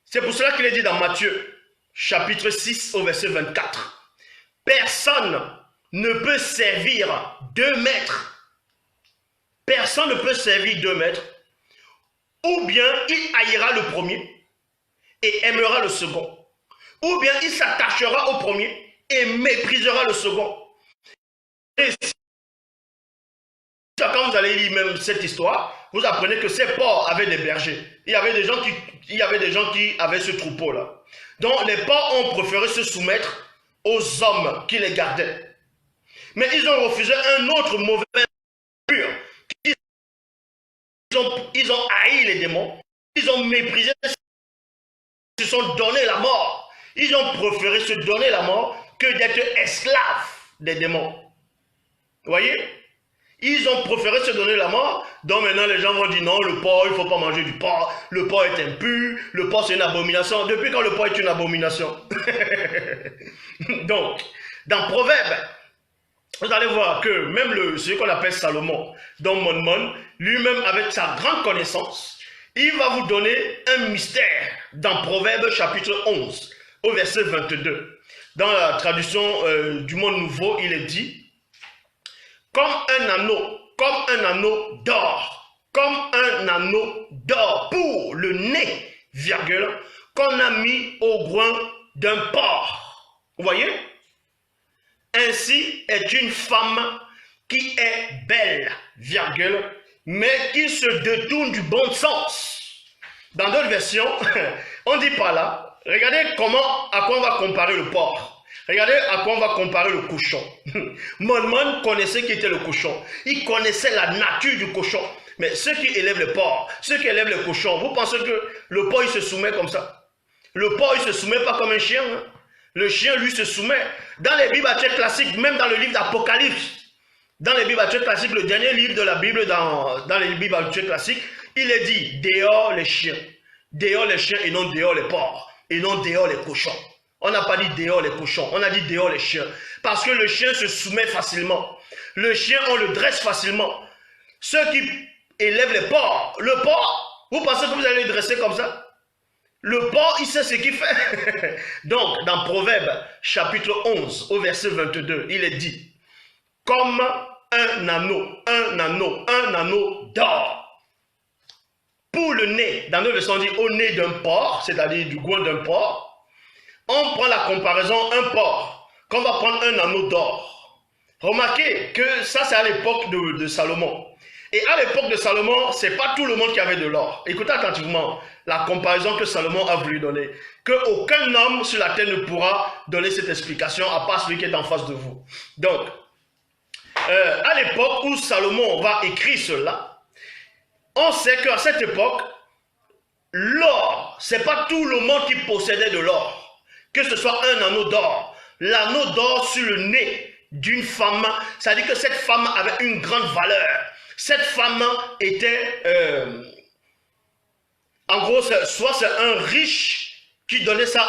Speaker 1: c'est pour cela qu'il est dit dans Matthieu, chapitre 6, au verset 24. Personne ne peut servir 2 maîtres. Personne ne peut servir 2 maîtres. Ou bien il haïra le premier et aimera le second. Ou bien il s'attachera au premier et méprisera le second. Et quand vous allez lire même cette histoire, vous apprenez que ces porcs avaient des bergers. Il y avait des gens qui avaient ce troupeau-là. Donc les porcs ont préféré se soumettre aux hommes qui les gardaient. Mais ils ont refusé un autre mauvais pur. Ils ont haï les démons. Ils ont méprisé. Ils se sont donné la mort. Ils ont préféré se donner la mort que d'être esclaves des démons. Vous voyez? Ils ont préféré se donner la mort. Donc maintenant les gens vont dire non, le porc, il ne faut pas manger du porc. Le porc est impur. Le porc c'est une abomination. Depuis quand le porc est une abomination? Donc, dans Proverbe, vous allez voir que même ce qu'on appelle Salomon, dans Mon, lui-même avec sa grande connaissance, il va vous donner un mystère dans Proverbe chapitre 11, au verset 22. Dans la traduction du Monde Nouveau, il est dit comme un anneau d'or, pour le nez, virgule, qu'on a mis au groin d'un porc. Vous voyez? Ainsi est une femme qui est belle, virgule, mais qui se détourne du bon sens. Dans d'autres versions, on dit par là, regardez à quoi on va comparer le porc. Regardez à quoi on va comparer le cochon. Mon connaissait qui était le cochon. Il connaissait la nature du cochon. Mais ceux qui élèvent les porcs, ceux qui élèvent les cochons, vous pensez que le porc il se soumet comme ça? Le porc il se soumet pas comme un chien. Hein? Le chien lui se soumet. Dans les Bibles classiques, même dans le livre d'Apocalypse, dans les Bibles classiques, le dernier livre de la Bible dans les Bibles classiques, il est dit dehors les chiens et non dehors les porcs, et non dehors les cochons. On n'a pas dit dehors les cochons, on a dit dehors les chiens. Parce que le chien se soumet facilement. Le chien, on le dresse facilement. Ceux qui élèvent les porcs, le porc, vous pensez que vous allez le dresser comme ça? Le porc, il sait ce qu'il fait. Donc, dans Proverbe, chapitre 11, au verset 22, il est dit, comme un anneau d'or. Pour le nez, dans le verset on dit au nez d'un porc, c'est-à-dire du goût d'un porc, on prend la comparaison un porc, qu'on va prendre un anneau d'or. Remarquez que ça c'est à l'époque de Salomon. Et à l'époque de Salomon, ce n'est pas tout le monde qui avait de l'or. Écoutez attentivement la comparaison que Salomon a voulu donner. Qu'aucun homme sur la terre ne pourra donner cette explication à part celui qui est en face de vous. Donc, à l'époque où Salomon va écrire cela, on sait qu'à cette époque, l'or, ce n'est pas tout le monde qui possédait de l'or. Que ce soit un anneau d'or. L'anneau d'or sur le nez d'une femme, ça dit que cette femme avait une grande valeur. Cette femme était, en gros, soit c'est un riche qui donnait ça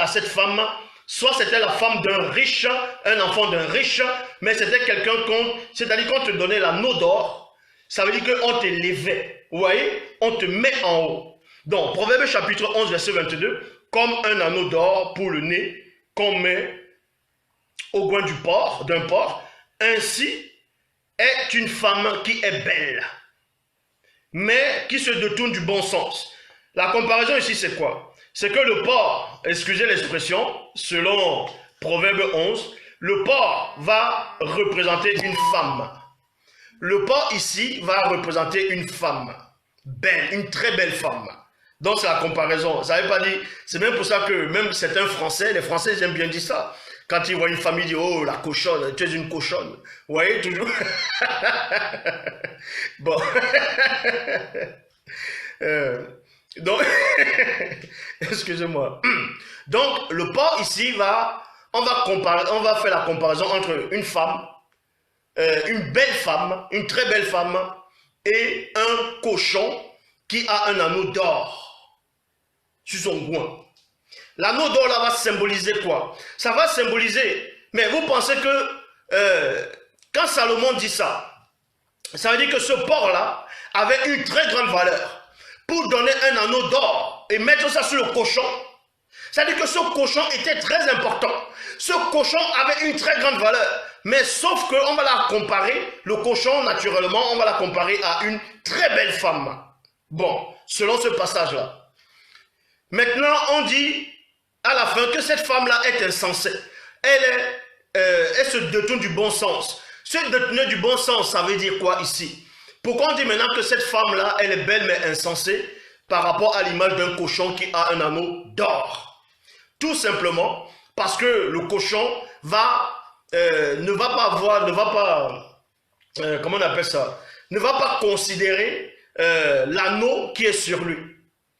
Speaker 1: à cette femme, soit c'était la femme d'un riche, un enfant d'un riche, mais c'était quelqu'un c'est-à-dire qu'on te donnait l'anneau d'or, ça veut dire qu'on t'élevait, vous voyez, on te met en haut. Donc, Proverbe chapitre 11, verset 22, comme un anneau d'or pour le nez qu'on met au coin d'un porc, ainsi est une femme qui est belle, mais qui se détourne du bon sens. La comparaison ici, c'est quoi? C'est que le porc, excusez l'expression, selon Proverbe 11, le porc va représenter une femme. Le porc ici va représenter une femme belle, une très belle femme. Donc c'est la comparaison. Ça veut pas dire, c'est même pour ça que même certains Français, les Français ils aiment bien dire ça. Quand ils voient une famille, ils disent, oh la cochonne, tu es une cochonne. Vous voyez toujours. Bon. Donc, excusez-moi. Donc, le porc ici on va faire la comparaison entre une femme, une belle femme, une très belle femme, et un cochon qui a un anneau d'or sur son goin. L'anneau d'or là va symboliser quoi? Ça va symboliser, mais vous pensez que quand Salomon dit ça, ça veut dire que ce porc là avait une très grande valeur. Pour donner un anneau d'or et mettre ça sur le cochon, ça veut dire que ce cochon était très important. Ce cochon avait une très grande valeur. Mais sauf qu'on va la comparer, le cochon naturellement, on va la comparer à une très belle femme. Bon, selon ce passage-là. Maintenant, on dit à la fin que cette femme-là est insensée. Elle se détourne du bon sens. Se détourner du bon sens, ça veut dire quoi ici? Pourquoi on dit maintenant que cette femme-là, elle est belle mais insensée par rapport à l'image d'un cochon qui a un anneau d'or? Tout simplement parce que le cochon ne va pas considérer l'anneau qui est sur lui,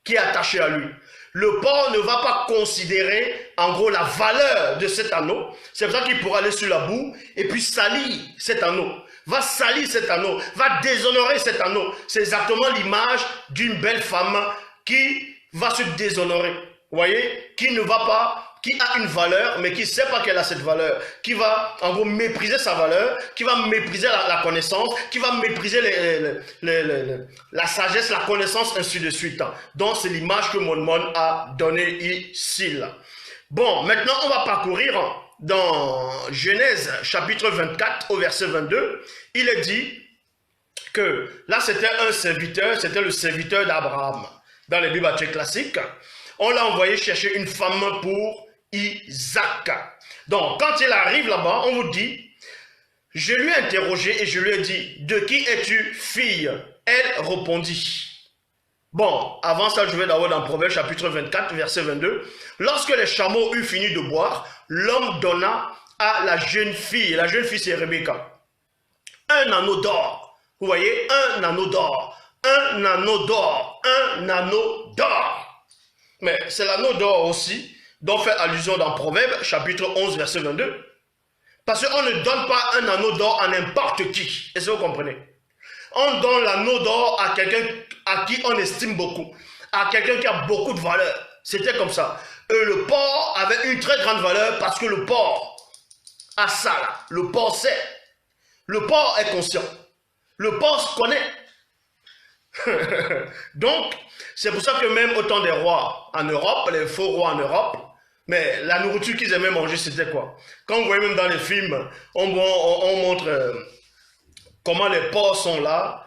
Speaker 1: qui est attaché à lui. Le porc ne va pas considérer en gros la valeur de cet anneau. C'est pour ça qu'il pourra aller sur la boue et puis salir cet anneau. Va salir cet anneau, va déshonorer cet anneau. C'est exactement l'image d'une belle femme qui va se déshonorer. Vous voyez? Qui a une valeur, mais qui ne sait pas qu'elle a cette valeur. Qui va, en gros, mépriser sa valeur, qui va mépriser la connaissance, qui va mépriser la sagesse, la connaissance, ainsi de suite. Donc, c'est l'image que Mon a donnée ici. Là. Bon, maintenant, on va parcourir dans Genèse chapitre 24 au verset 22, il est dit que là c'était un serviteur, c'était le serviteur d'Abraham. Dans les Bibles classiques, on l'a envoyé chercher une femme pour Isaac. Donc quand il arrive là-bas, on vous dit, je lui ai interrogé et je lui ai dit, de qui es-tu fille? Elle répondit, Bon, avant ça, je vais d'abord dans Proverbe chapitre 24, verset 22. Lorsque les chameaux eurent fini de boire, l'homme donna à la jeune fille c'est Rebecca, un anneau d'or. Vous voyez, un anneau d'or, un anneau d'or, un anneau d'or. Mais c'est l'anneau d'or aussi dont fait allusion dans Proverbe chapitre 11, verset 22. Parce qu'on ne donne pas un anneau d'or à n'importe qui. Est-ce que vous comprenez? On donne l'anneau d'or à quelqu'un à qui on estime beaucoup, à quelqu'un qui a beaucoup de valeur. C'était comme ça. Le porc avait une très grande valeur parce que le porc a ça là. Le porc sait. Le porc est conscient. Le porc se connaît. Donc, c'est pour ça que même au temps des rois en Europe, les faux rois en Europe, mais la nourriture qu'ils aimaient manger, c'était quoi? Quand vous voyez même dans les films, on montre comment les porcs sont là.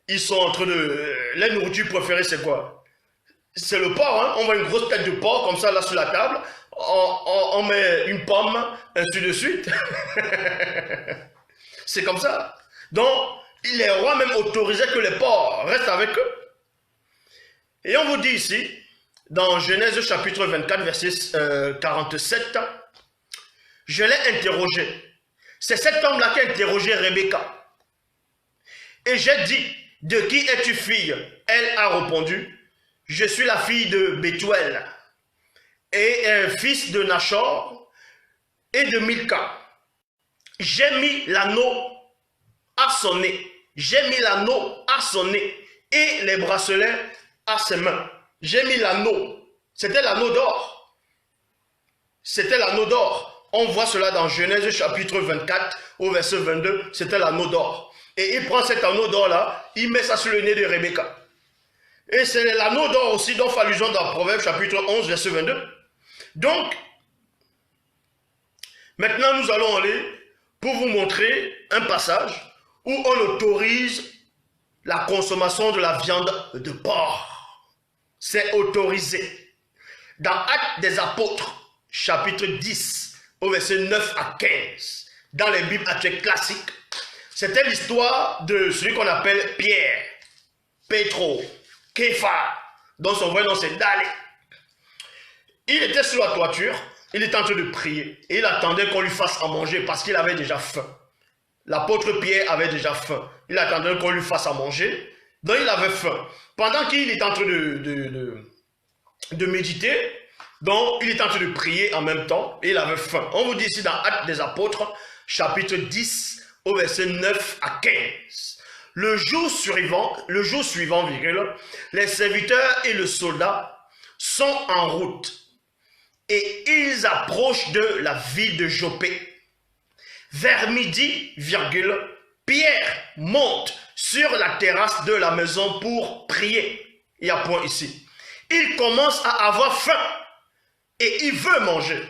Speaker 1: Ils sont en train de... La nourriture préférée, c'est quoi? C'est le porc, hein? On voit une grosse tête de porc comme ça, là, sur la table. On met une pomme, ainsi de suite. C'est comme ça. Donc, les rois même autorisaient que les porcs restent avec eux. Et on vous dit ici, dans Genèse chapitre 24, verset 47, je l'ai interrogé. C'est cet homme-là qui a interrogé Rebecca. Et j'ai dit, de qui es-tu fille? Elle a répondu, je suis la fille de Bethuel et fils de Nachor et de Milka. J'ai mis l'anneau à son nez. J'ai mis l'anneau à son nez et les bracelets à ses mains. J'ai mis l'anneau. C'était l'anneau d'or. C'était l'anneau d'or. On voit cela dans Genèse chapitre 24 au verset 22. C'était l'anneau d'or. Et il prend cet anneau d'or là, il met ça sur le nez de Rebecca. Et c'est l'anneau d'or aussi dont fait allusion dans Proverbe chapitre 11 verset 22. Donc, maintenant nous allons aller pour vous montrer un passage où on autorise la consommation de la viande de porc. C'est autorisé. Dans Actes des Apôtres, chapitre 10, au verset 9 à 15, dans les Bibles actuelles classiques, c'était l'histoire de celui qu'on appelle Pierre, Pétro, Képha, dont son vrai nom c'est Dalé. Il était sur la toiture, il était en train de prier, et il attendait qu'on lui fasse à manger parce qu'il avait déjà faim. L'apôtre Pierre avait déjà faim. Il attendait qu'on lui fasse à manger, donc il avait faim. Pendant qu'il était en train de méditer, donc il était en train de prier en même temps, et il avait faim. On vous dit ici dans Actes des Apôtres, chapitre 10, au verset 9 à 15. Le jour suivant, les serviteurs et le soldat sont en route, et ils approchent de la ville de Joppé. Vers midi, Pierre monte sur la terrasse de la maison pour prier. Il y a point ici. Il commence à avoir faim et il veut manger.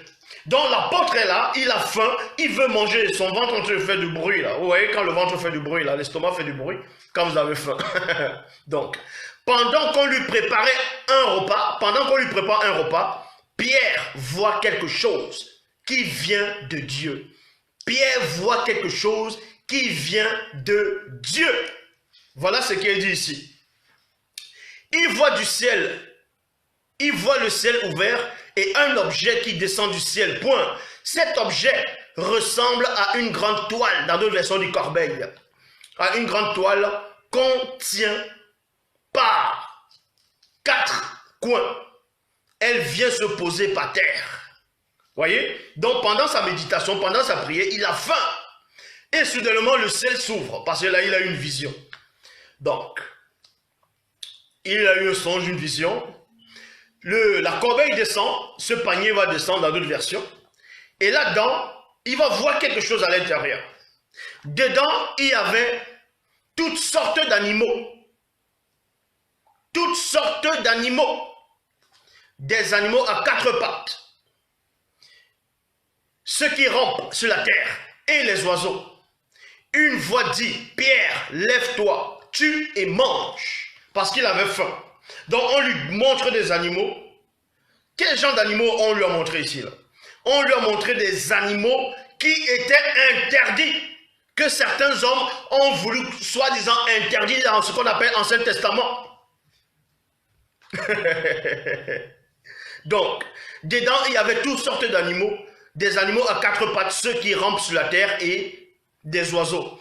Speaker 1: Donc l'apôtre est là, il a faim, il veut manger. Son ventre fait du bruit là. Vous voyez quand le ventre fait du bruit là, l'estomac fait du bruit quand vous avez faim. Donc, pendant qu'on lui prépare un repas, Pierre voit quelque chose qui vient de Dieu. Pierre voit quelque chose qui vient de Dieu. Voilà ce qu'il est dit ici. Il voit du ciel. Il voit le ciel ouvert et un objet qui descend du ciel. Point. Cet objet ressemble à une grande toile, dans d'autres versions du Corbeil. À une grande toile contient par 4 coins. Elle vient se poser par terre. Voyez? Donc pendant sa méditation, pendant sa prière, il a faim. Et soudainement le ciel s'ouvre. Parce que là, il a une vision. Donc, il a eu un songe, une vision. La corbeille descend, ce panier va descendre dans d'autres versions. Et là-dedans, il va voir quelque chose à l'intérieur. Dedans, il y avait toutes sortes d'animaux. Toutes sortes d'animaux. Des animaux à 4 pattes. Ceux qui rampent sur la terre et les oiseaux. Une voix dit, Pierre, lève-toi, tue et mange. Parce qu'il avait faim. Donc on lui montre des animaux. Quel genre d'animaux on lui a montré ici là? On lui a montré des animaux qui étaient interdits. Que certains hommes ont voulu soi-disant interdire dans ce qu'on appelle Ancien Testament. Donc, dedans, il y avait toutes sortes d'animaux. Des animaux à quatre pattes, ceux qui rampent sur la terre, et des oiseaux.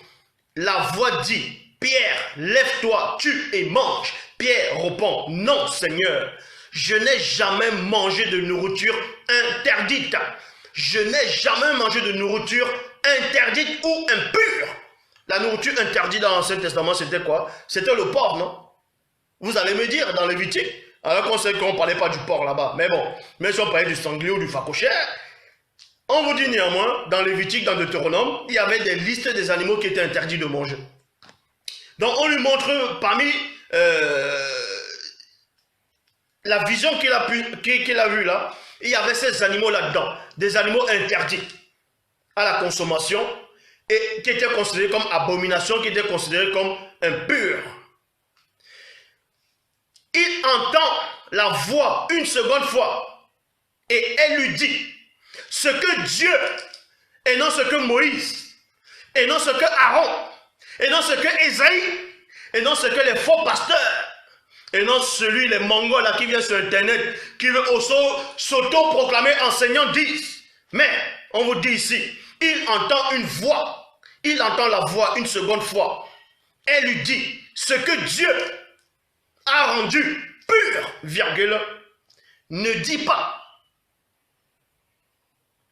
Speaker 1: La voix dit, Pierre, lève-toi, tue et mange. Pierre répond, non Seigneur, je n'ai jamais mangé de nourriture interdite. Je n'ai jamais mangé de nourriture interdite ou impure. La nourriture interdite dans l'Ancien Testament, c'était quoi? C'était le porc, non? Vous allez me dire, dans Lévitique, alors qu'on sait qu'on ne parlait pas du porc là-bas. Mais bon, même si on parlait du sanglier ou du phacochère, on vous dit néanmoins, dans Lévitique, dans Deutéronome, il y avait des listes des animaux qui étaient interdits de manger. Donc on lui montre parmi la vision qu'il a vue là, il y avait ces animaux là-dedans, des animaux interdits à la consommation et qui étaient considérés comme abomination, qui étaient considérés comme impurs. Il entend la voix une seconde fois et elle lui dit ce que Dieu et non ce que Moïse et non ce que Aaron et non ce que Ésaïe et non ce que les faux pasteurs et non celui, les mongols là qui viennent sur internet, qui veulent s'auto-proclamer enseignants disent. Mais, on vous dit ici, il entend une voix, il entend la voix une seconde fois. Elle lui dit, ce que Dieu a rendu pur, virgule, ne dit pas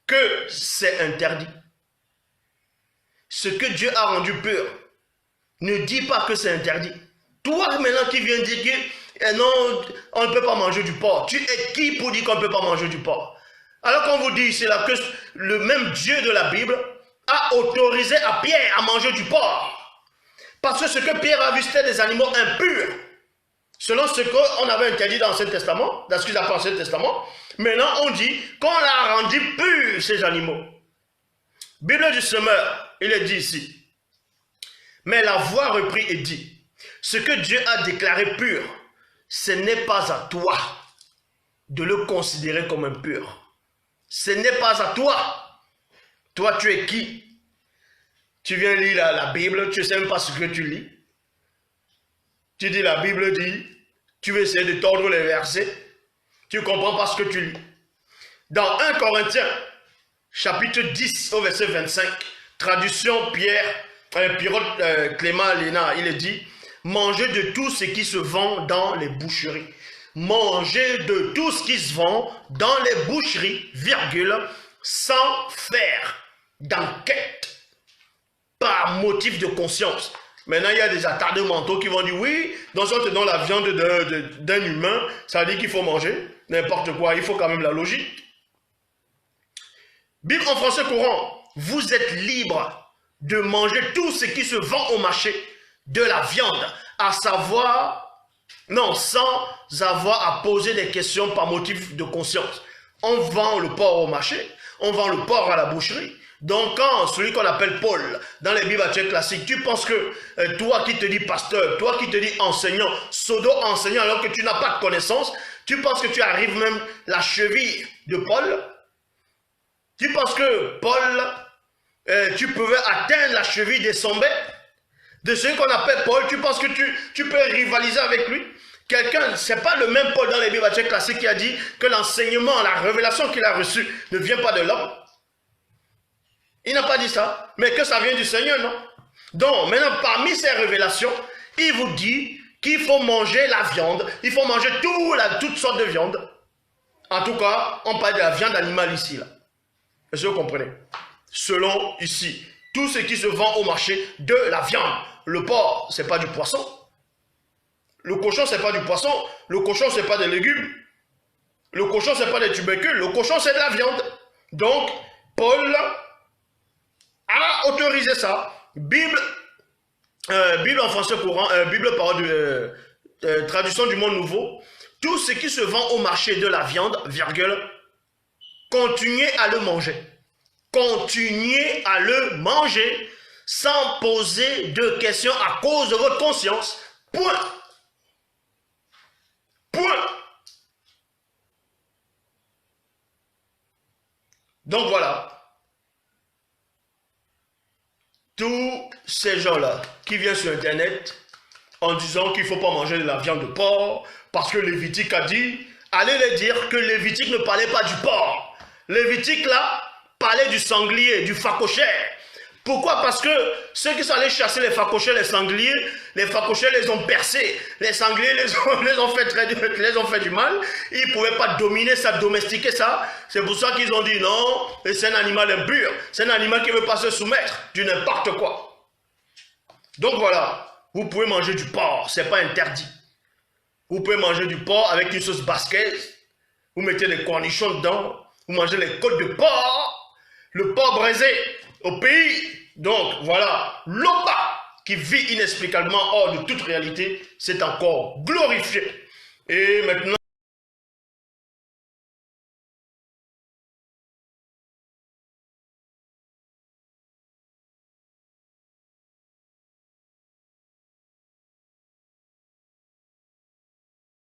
Speaker 1: que c'est interdit. Ce que Dieu a rendu pur, ne dit pas que c'est interdit. Toi maintenant qui viens dire que non, on ne peut pas manger du porc. Tu es qui pour dire qu'on ne peut pas manger du porc? Alors qu'on vous dit ici là que le même Dieu de la Bible a autorisé à Pierre à manger du porc. Parce que ce que Pierre a vu c'était des animaux impurs. Selon ce qu'on avait interdit dans l'Ancien Testament, dans ce qu'ils appellent l'Ancien Testament, maintenant on dit qu'on a rendu purs ces animaux. Bible du semeur, il est dit ici. Mais la voix reprit et dit, ce que Dieu a déclaré pur, ce n'est pas à toi de le considérer comme impur. Ce n'est pas à toi. Toi, tu es qui? Tu viens lire la Bible, tu ne sais même pas ce que tu lis. Tu dis la Bible dit, tu veux essayer de tordre les versets, tu ne comprends pas ce que tu lis. Dans 1 Corinthiens, chapitre 10, au verset 25, traduction Pierre, Clément Léna, il est dit, mangez de tout ce qui se vend dans les boucheries. Mangez de tout ce qui se vend dans les boucheries, virgule, sans faire d'enquête, par motif de conscience. Maintenant, il y a des attardés mentaux qui vont dire, oui, donc si on te donne la viande d'un humain, ça veut dire qu'il faut manger n'importe quoi, il faut quand même la logique. Bible en français courant, vous êtes libre de manger tout ce qui se vend au marché, de la viande, à savoir, non, sans avoir à poser des questions par motif de conscience. On vend le porc au marché, on vend le porc à la boucherie. Donc quand celui qu'on appelle Paul, dans les Bibles actuelles classiques, tu penses que toi qui te dis pasteur, toi qui te dis enseignant, pseudo-enseignant, alors que tu n'as pas de connaissance, tu penses que tu arrives même la cheville de Paul? Tu penses que Paul, tu pouvais atteindre la cheville des sommets de celui qu'on appelle Paul? Tu penses que tu peux rivaliser avec lui? Quelqu'un, c'est pas le même Paul dans les Bibles classiques qui a dit que l'enseignement, la révélation qu'il a reçue ne vient pas de l'homme. Il n'a pas dit ça, mais que ça vient du Seigneur, non? Donc, maintenant, parmi ces révélations, il vous dit qu'il faut manger la viande, il faut manger toutes sortes de viande. En tout cas, on parle de la viande animale ici, là. Est-ce que vous comprenez? Selon ici, tout ce qui se vend au marché de la viande. Le porc, c'est pas du poisson. Le cochon, c'est pas du poisson. Le cochon, c'est pas des légumes. Le cochon, c'est pas des tubercules. Le cochon, c'est de la viande. Donc, Paul a autorisé ça. Bible en français courant, Bible parole traduction du monde nouveau. Tout ce qui se vend au marché de la viande, virgule, continuez à le manger. Continuez à le manger sans poser de questions à cause de votre conscience. Point. Point. Donc voilà. Tous ces gens-là qui viennent sur Internet, en disant qu'il ne faut pas manger de la viande de porc, parce que Lévitique a dit, allez les dire que Lévitique ne parlait pas du porc. Lévitique là, parlait du sanglier, du phacochère. Pourquoi? Parce que ceux qui sont allés chasser les phacochères, les sangliers les ont percés. Les sangliers les ont fait du mal. Ils ne pouvaient pas dominer ça, domestiquer ça. C'est pour ça qu'ils ont dit non, c'est un animal impur. C'est un animal qui ne veut pas se soumettre du n'importe quoi. Donc voilà, vous pouvez manger du porc, ce n'est pas interdit. Vous pouvez manger du porc avec une sauce basquaise. Vous mettez des cornichons dedans. Vous mangez les côtes de porc. Le porc braisé au pays. Donc voilà, l'Oba qui vit inexplicablement hors de toute réalité, c'est encore glorifié. Et maintenant,